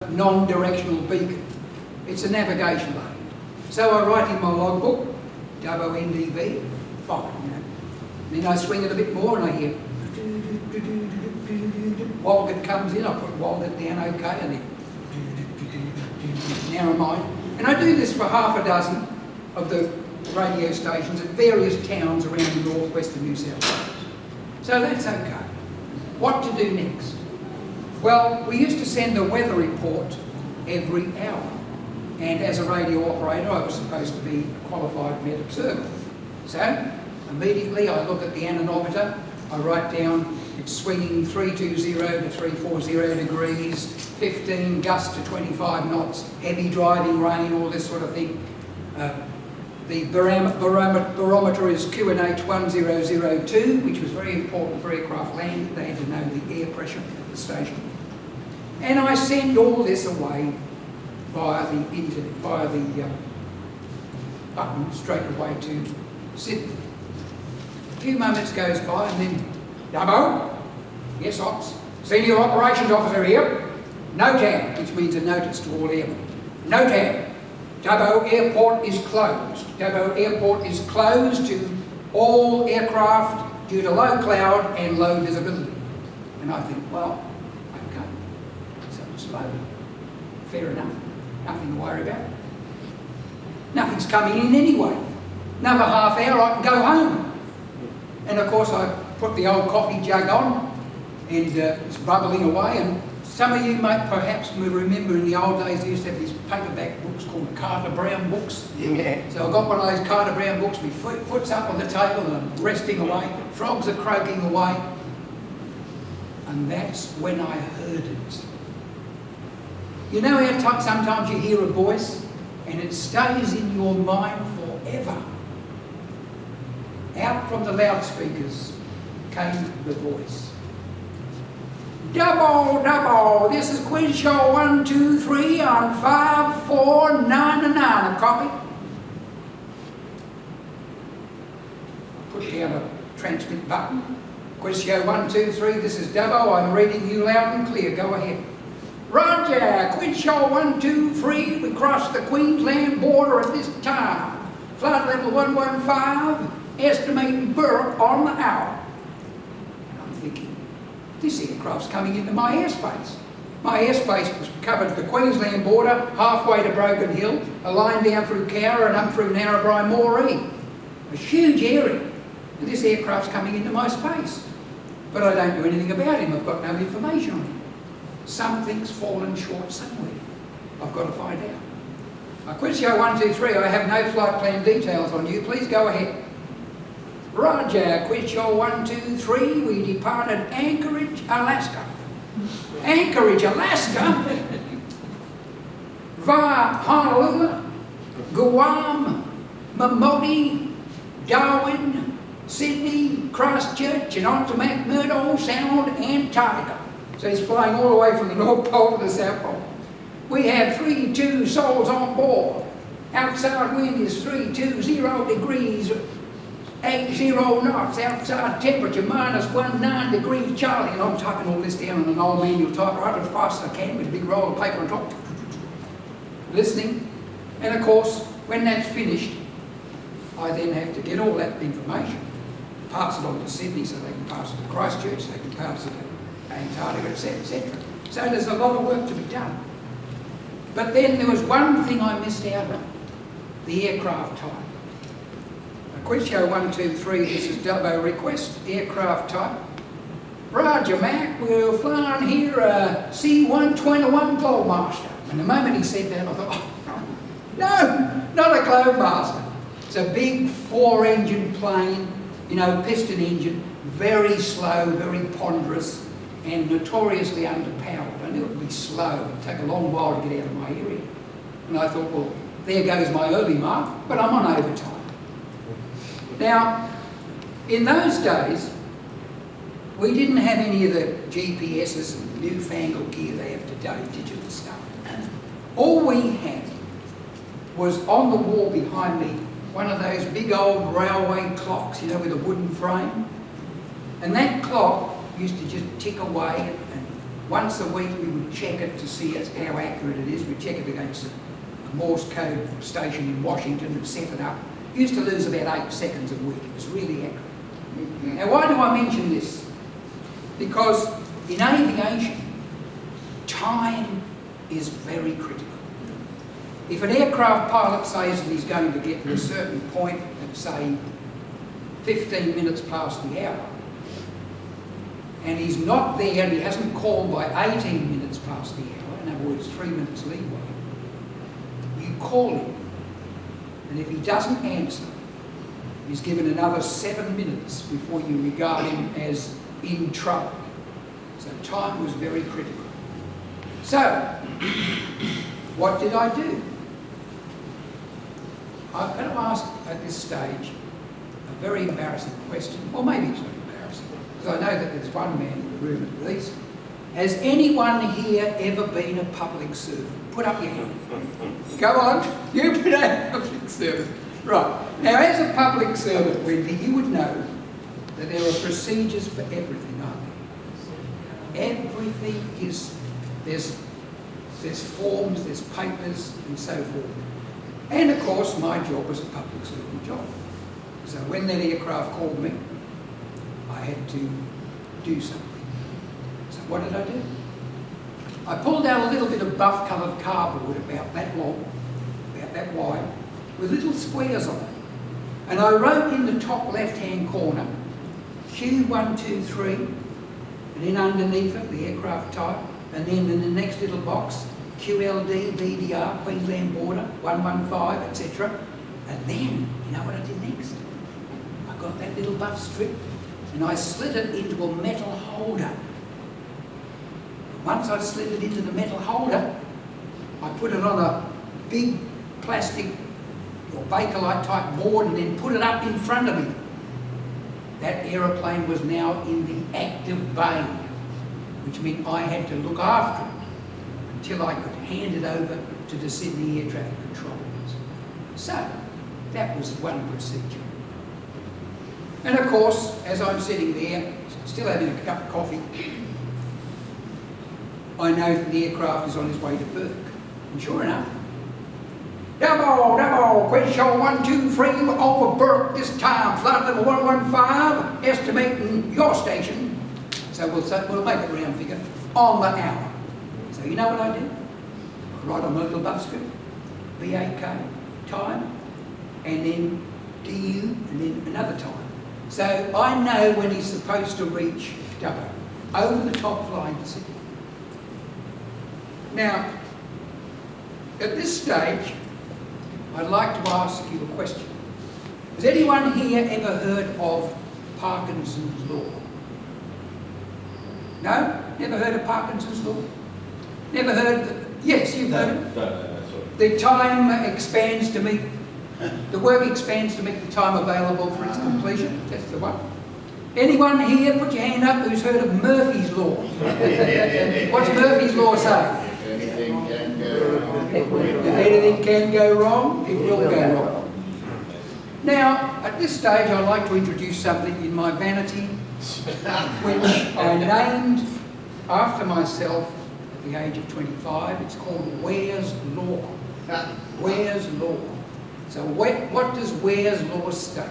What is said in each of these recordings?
non-directional beacon. It's a navigation light. So I write in my logbook, WNDB, fine. Then I swing it a bit more and I hear Walgett comes in, I put Walgett down okay, and then narrow mind. And I do this for half a dozen of the radio stations at various towns around the northwestern New South Wales. So that's okay. What to do next? Well, we used to send a weather report every hour. And as a radio operator, I was supposed to be a qualified med observer. So, immediately I look at the anemometer, I write down it's swinging 320 to 340 degrees, 15 gusts to 25 knots, heavy driving rain, all this sort of thing. The barometer is QNH 1002, which was very important for aircraft landing. They had to know the air pressure at the station. And I send all this away via the internet, via the button straight away to Sydney. A few moments goes by and then, Dubbo, yes ops, senior operations officer here, no tab, which means a notice to all airmen. No tab. Dubbo Airport is closed. Dubbo Airport is closed to all aircraft due to low cloud and low visibility. And I think, well, okay, so slow, fair enough, nothing to worry about. Nothing's coming in anyway. Another half hour I can go home. And of course I put the old coffee jug on and it's bubbling away, and some of you might perhaps remember in the old days they used to have these paperback books called Carter Brown books. Yeah. So I've got one of those Carter Brown books, my foot's up on the table and I'm resting away, frogs are croaking away. And that's when I heard it. You know how sometimes you hear a voice and it stays in your mind forever? Out from the loudspeakers came the voice. Double, this is Quinshaw 123 on 5499, a copy. I put down a transmit button. Quinshaw 123, this is Dubbo, I'm reading you loud and clear, go ahead. Roger, Quinshaw 123, we crossed the Queensland border at this time. Flight level 115, estimating berth on the hour. And I'm thinking, this aircraft's coming into my airspace. My airspace was covered the Queensland border, halfway to Broken Hill, a line down through Cowra and up through Narrabri Moree. A huge area. And this aircraft's coming into my space. But I don't know anything about him, I've got no information on him. Something's fallen short somewhere. I've got to find out. Quinshaw 123, I have no flight plan details on you, please go ahead. Roger, Quinshaw 123, we departed Anchorage, Alaska. Anchorage, Alaska? Via Honolulu, Guam, Mamoti, Darwin, Sydney, Christchurch, and on to McMurdo Sound, Antarctica. So he's flying all the way from the North Pole to the South Pole. We have 32 souls on board. Outside wind is 320 degrees, 80 knots. Outside temperature -19 degrees Charlie. And I'm typing all this down on an old manual typewriter as fast as I can with a big roll of paper on top. Listening. And of course, when that's finished, I then have to get all that information, pass it on to Sydney so they can pass it to Christchurch, they can pass it to Antarctica, etc., etc. So there's a lot of work to be done. But then there was one thing I missed out on, the aircraft type. Quinshaw 123, this is Dubbo request, aircraft type. Roger, Mac, we're flying here C-121 Globemaster. And the moment he said that, I thought, oh, no, not a Globemaster. It's a big 4-engine plane, you know, piston engine, very slow, very ponderous, and notoriously underpowered. I knew it would be slow, it would take a long while to get out of my area. And I thought, well, there goes my early mark, but I'm on overtime. Now, in those days, we didn't have any of the GPSs and newfangled gear they have today, digital stuff. All we had was on the wall behind me, one of those big old railway clocks, you know, with a wooden frame. And that clock used to just tick away and Once a week we would check it to see how accurate it is. We'd check it against a Morse code station in Washington and set it up. Used to lose about 8 seconds a week. It was really accurate. Now why do I mention this? Because in aviation, time is very critical. If an aircraft pilot says that he's going to get to a certain point at, say, 15 minutes past the hour, and he's not there and he hasn't called by 18 minutes past the hour, in other words, 3 minutes leeway, you call him, and if he doesn't answer, he's given another 7 minutes before you regard him as in trouble. So time was very critical. So, what did I do? I'm going to ask at this stage a very embarrassing question, or maybe it's not embarrassing, because I know that there's one man in the room at least. Has anyone here ever been a public servant? Put up your hand. Go on, you've been a public servant. Right. Now, as a public servant, Wendy, you would know that there are procedures for everything, aren't there? Everything is, there's forms, there's papers, and so forth. And of course, my job was a public servant job. So when that aircraft called me, I had to do something. So what did I do? I pulled out a little bit of buff-coloured cardboard about that long, about that wide, with little squares on it. And I wrote in the top left-hand corner, Q123, and then underneath it, the aircraft type, and then in the next little box, QLD, BDR, Queensland Border, 115, etc. And then, you know what I did next? I got that little buff strip and I slid it into a metal holder. Once I slid it into the metal holder, I put it on a big plastic or Bakelite type board and then put it up in front of me. That aeroplane was now in the active bay, which meant I had to look after it until I could hand it over to the Sydney Air Traffic Controllers. So, that was one procedure. And of course, as I'm sitting there, still having a cup of coffee, I know that the aircraft is on its way to Perth. And sure enough, double, question 123 over Burke this time, flight level 115, estimating your station. So we'll make it round figure, on the hour. So you know what I did? I write on my little buff script, BAK, time, and then DU, and then another time. So I know when he's supposed to reach Dubbo, over the top flying to Sydney. Now, at this stage, I'd like to ask you a question. Has anyone here ever heard of Parkinson's law? No? Never heard of Parkinson's law? Never heard of it? Yes, you've heard of it. No, the time expands to meet, the work expands to meet the time available for its completion. That's the one. Anyone here, put your hand up, who's heard of Murphy's Law? What's Murphy's Law say? If anything can go wrong. If anything can go wrong, it will go wrong. Now, at this stage, I'd like to introduce something in my vanity, which I named after myself at the age of 25. It's called Ware's Law. Ware's Law. So what does Ware's Law state?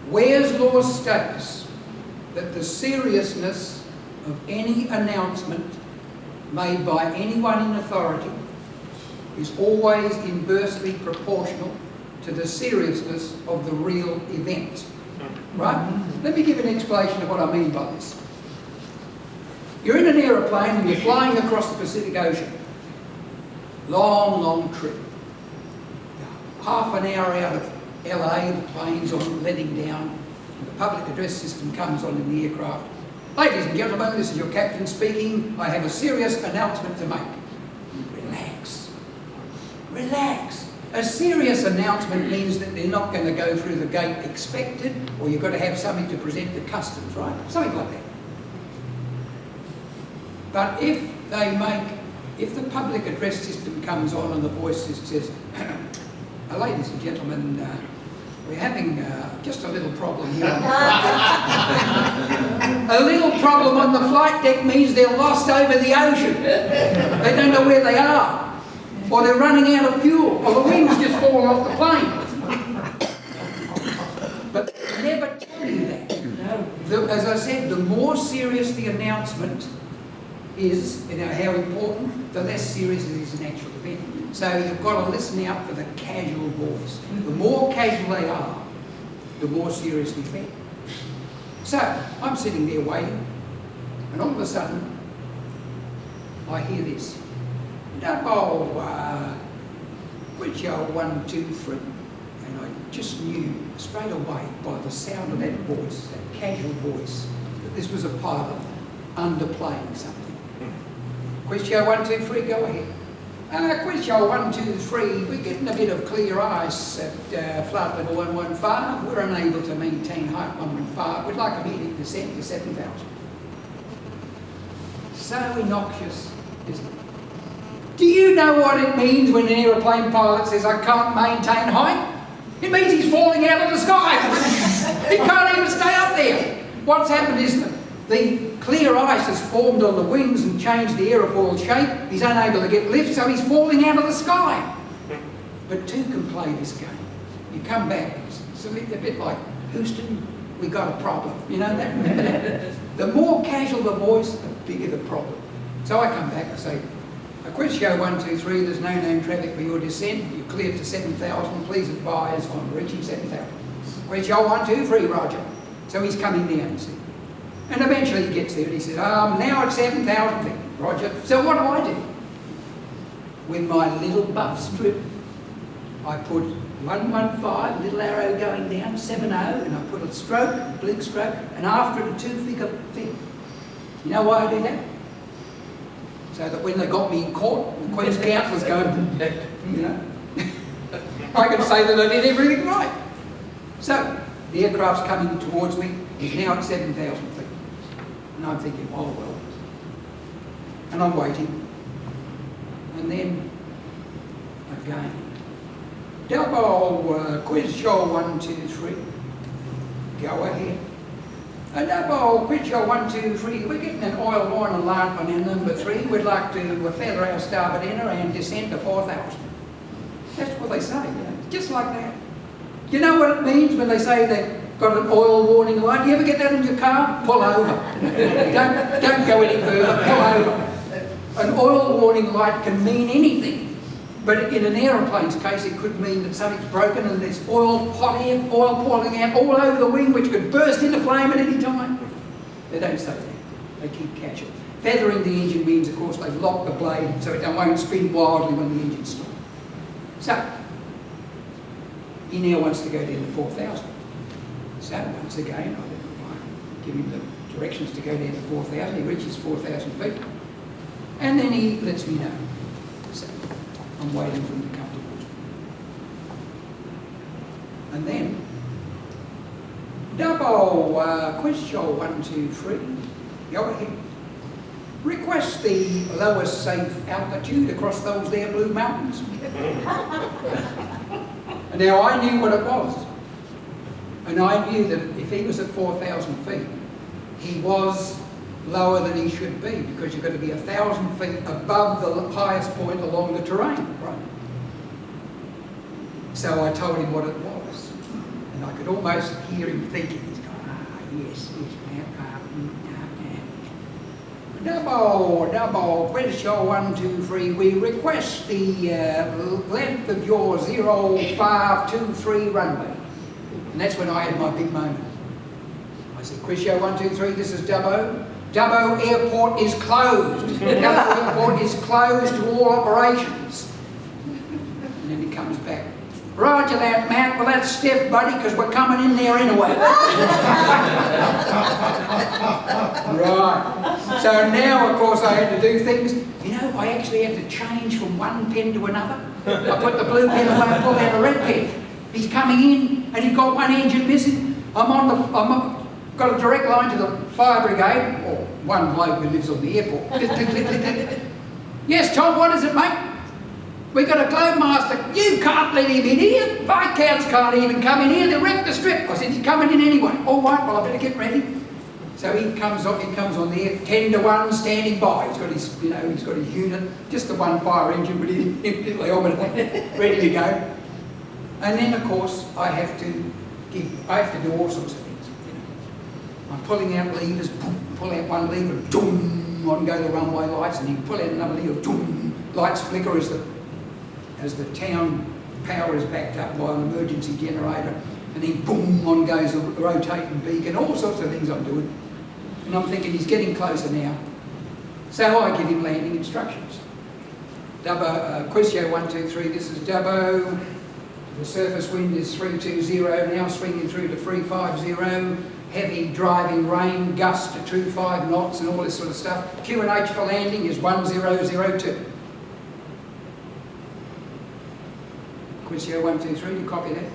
Ware's Law states that the seriousness of any announcement made by anyone in authority is always inversely proportional to the seriousness of the real event. Right? Let me give an explanation of what I mean by this. You're in an aeroplane and you're flying across the Pacific Ocean. Long, long trip. Half an hour out of LA, the plane's on letting down, and the public address system comes on in the aircraft. Ladies and gentlemen, this is your captain speaking. I have a serious announcement to make. Relax. Relax. A serious announcement means that they're not going to go through the gate expected, or you've got to have something to present to customs, right? Something like that. But if the public address system comes on and the voice says, ladies and gentlemen, We're having just a little problem here. A little problem on the flight deck means they're lost over the ocean. They don't know where they are. Or they're running out of fuel. Or the wings just fallen off the plane. But they never tell you that. As I said, the more serious the announcement is, how important, the less serious it is an actual event. So you've got to listen out for the casual voice. The more casual they are, the more serious the event. So I'm sitting there waiting, and all of a sudden, I hear this. Double, which are 1, 2, 3. And I just knew straight away by the sound of that voice, that casual voice, that this was a pilot underplaying something. Question 1, 2, 3, go ahead. Question 1, 2, 3, we're getting a bit of clear ice at flight level 115. We're unable to maintain height 115. We'd like immediate descent to 7,000. So innocuous, isn't it? Do you know what it means when an aeroplane pilot says, I can't maintain height? It means he's falling out of the sky. He can't even stay up there. What's happened is the clear ice has formed on the wings and changed the aerofoil shape. He's unable to get lift, so he's falling out of the sky. But two can play this game. You come back, it's a bit like, Houston, we got a problem. You know that? The more casual the voice, the bigger the problem. So I come back and say, question 1, 2, 3, there's no known traffic for your descent. You're cleared to 7,000. Please advise on reaching 7,000. Question 1, 2, 3, roger. So he's coming down, you see. And eventually he gets there and he says, now it's 7,000 feet. Roger. So what do? With my little buff strip, I put 115, little arrow going down, 70, and I put a stroke, blink stroke, and after it a 2-figure thing. You know why I do that? So that when they got me in court, the Queen's counsellors going, I can say that I did everything right. So the aircraft's coming towards me, it's now at 7,000 feet. And I'm thinking, oh well. And I'm waiting. And then, again, double quiz show 1, 2, 3. Go ahead. A double quiz show 1, 2, 3. We're getting an oil line alarm on our number 3. We'd like to feather our starboard inner and descend to 4,000. That's what they say, just like that. You know what it means when they say they've got an oil warning light? You ever get that in your car? Pull over. don't go any further, pull over. An oil warning light can mean anything. But in an aeroplane's case, it could mean that something's broken and there's hot air, oil pouring out all over the wing, which could burst into flame at any time. They don't say that. They keep casual. Feathering the engine means, of course, they've locked the blade so it won't spin wildly when the engine's stopped. So, he now wants to go down to 4,000. So, once again, I give him the directions to go down to 4,000. He reaches 4,000 feet. And then he lets me know. So, I'm waiting for him to come towards me. And then, double question 1, 2, 3. Go ahead. Request the lowest safe altitude across those there blue mountains. And now I knew what it was. And I knew that if he was at 4,000 feet, he was lower than he should be, because you've got to be 1,000 feet above the highest point along the terrain, right? So I told him what it was. And I could almost hear him thinking, he's going, yes. Double, question 1, 2, 3. We request the length of your 0523 runway. And that's when I had my big moment. I said, question 1, 2, 3, this is Dubbo. Dubbo Airport is closed. Dubbo Airport is closed to all operations. And then he comes back. Roger that, Matt. Well, that's stiff, buddy, because we're coming in there anyway. Right. So now, of course, I had to do things. You know, I actually had to change from one pen to another. I put the blue pen away and pulled out the red pen. He's coming in, and he's got one engine missing. Got a direct line to the fire brigade, or one bloke who lives on the airport. Yes, Tom, what is it, mate? We got a Toastmaster. You can't let him in here. Viscounts can't even come in here. They wreck the strip. I said, he's coming in anyway. All right, well, I better get ready. So he comes on there, 10 to 1, standing by. He's got his, he's got his unit, just the one fire engine, but he's ready to go. And then, of course, I have to do all sorts of things. I'm pulling out levers, boom, pull out one lever, boom, on go the runway lights, and then pull out another lever, boom, lights flicker as the town power is backed up by an emergency generator, and then boom, on goes a rotating beacon, all sorts of things I'm doing. And I'm thinking he's getting closer now. So I give him landing instructions. Dubbo, Quisio 123, this is Dubbo. The surface wind is 320, now swinging through to 350. Heavy driving rain, gust to 25 knots and all this sort of stuff. QNH for landing is 1002. Quisio 123, you copy that?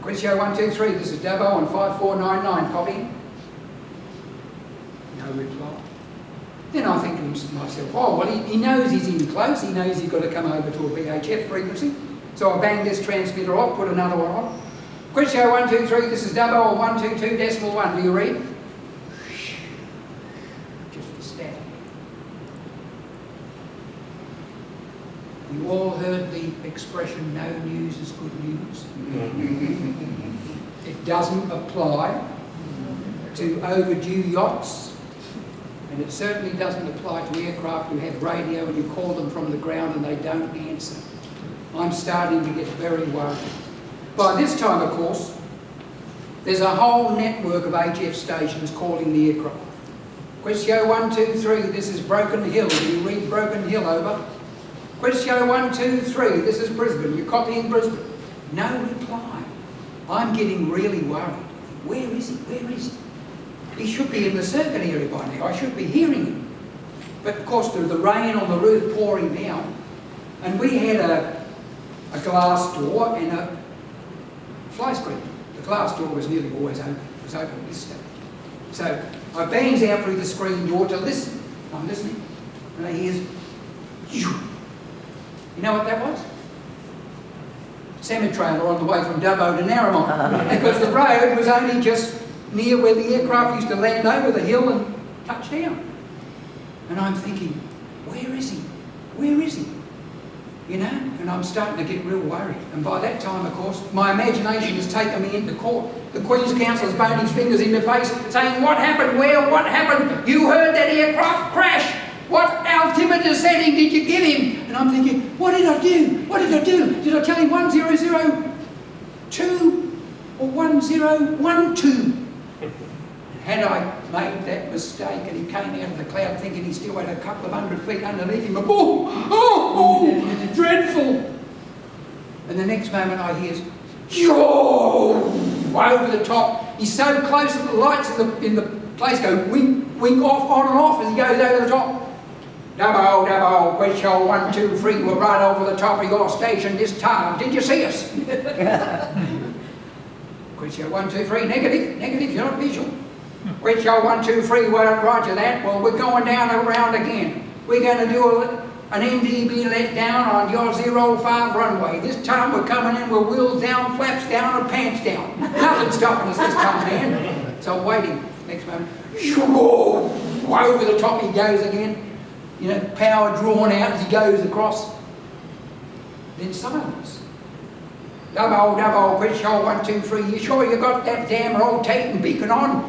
Quisio 123, this is Dubbo on 5499, copy. No reply. Then I think to myself, oh, well, he knows he's in close, he knows he's got to come over to a VHF frequency. So I bang this transmitter off, put another one on. Quisio 123, this is Dubbo on 122.1, do you read? Just the static. You all heard the expression, no news is good news. It doesn't apply to overdue yachts, and it certainly doesn't apply to aircraft who have radio and you call them from the ground and they don't answer. I'm starting to get very worried. By this time, of course, there's a whole network of HF stations calling the aircraft. Quisio 123, this is Broken Hill. Do you read Broken Hill, over? Quisio 123, this is Brisbane. You're copying Brisbane. No reply. I'm getting really worried. Where is he? Where is he? He should be in the circuit area by now. I should be hearing him. But of course, there's the rain on the roof pouring down. And we had a glass door and a fly screen. The glass door was nearly always open. It was open at this stage. So I bangs out through the screen door to listen. I'm listening. And I hear, you know what that was? Semi-trailer on the way from Dubbo to Narromine. Because the road was only just near where the aircraft used to land over the hill and touch down. And I'm thinking, where is he? Where is he? You know, and I'm starting to get real worried. And by that time, of course, my imagination has taken me into court. The Queen's Counsel's burning his fingers in the face, saying, what happened? Where? What happened? You heard that aircraft crash. What altimeter setting did you give him? And I'm thinking, what did I do? What did I do? Did I tell him 1002 or 1012? Had I made that mistake and he came out of the cloud thinking he still had a couple of 100 feet underneath him, oh, dreadful. And the next moment I hear, yo, over the top. He's so close that the lights in the place go wink off, on and off as he goes over the top. Dubbo, Quisio 123, we're right over the top of your station this time. Did you see us? Quisio 123, negative, you're not visual. Quisio 123, well, roger that. Well, we're going down around again. We're going to do an NDB let down on your 05 runway. This time we're coming in with wheels down, flaps down, and pants down. Nothing's stopping us this time, man. So I'm waiting. Next moment, over the top he goes again. You know, power drawn out as he goes across. Then silence. Dubbo, Quisio 123, you sure you got that damn rotating beacon on?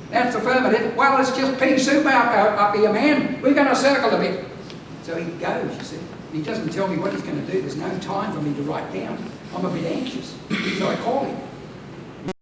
That's affirmative. Well, it's just pea soup up here, man. We're going to circle a bit. So he goes, you see. He doesn't tell me what he's going to do. There's no time for me to write down. I'm a bit anxious. So I call him.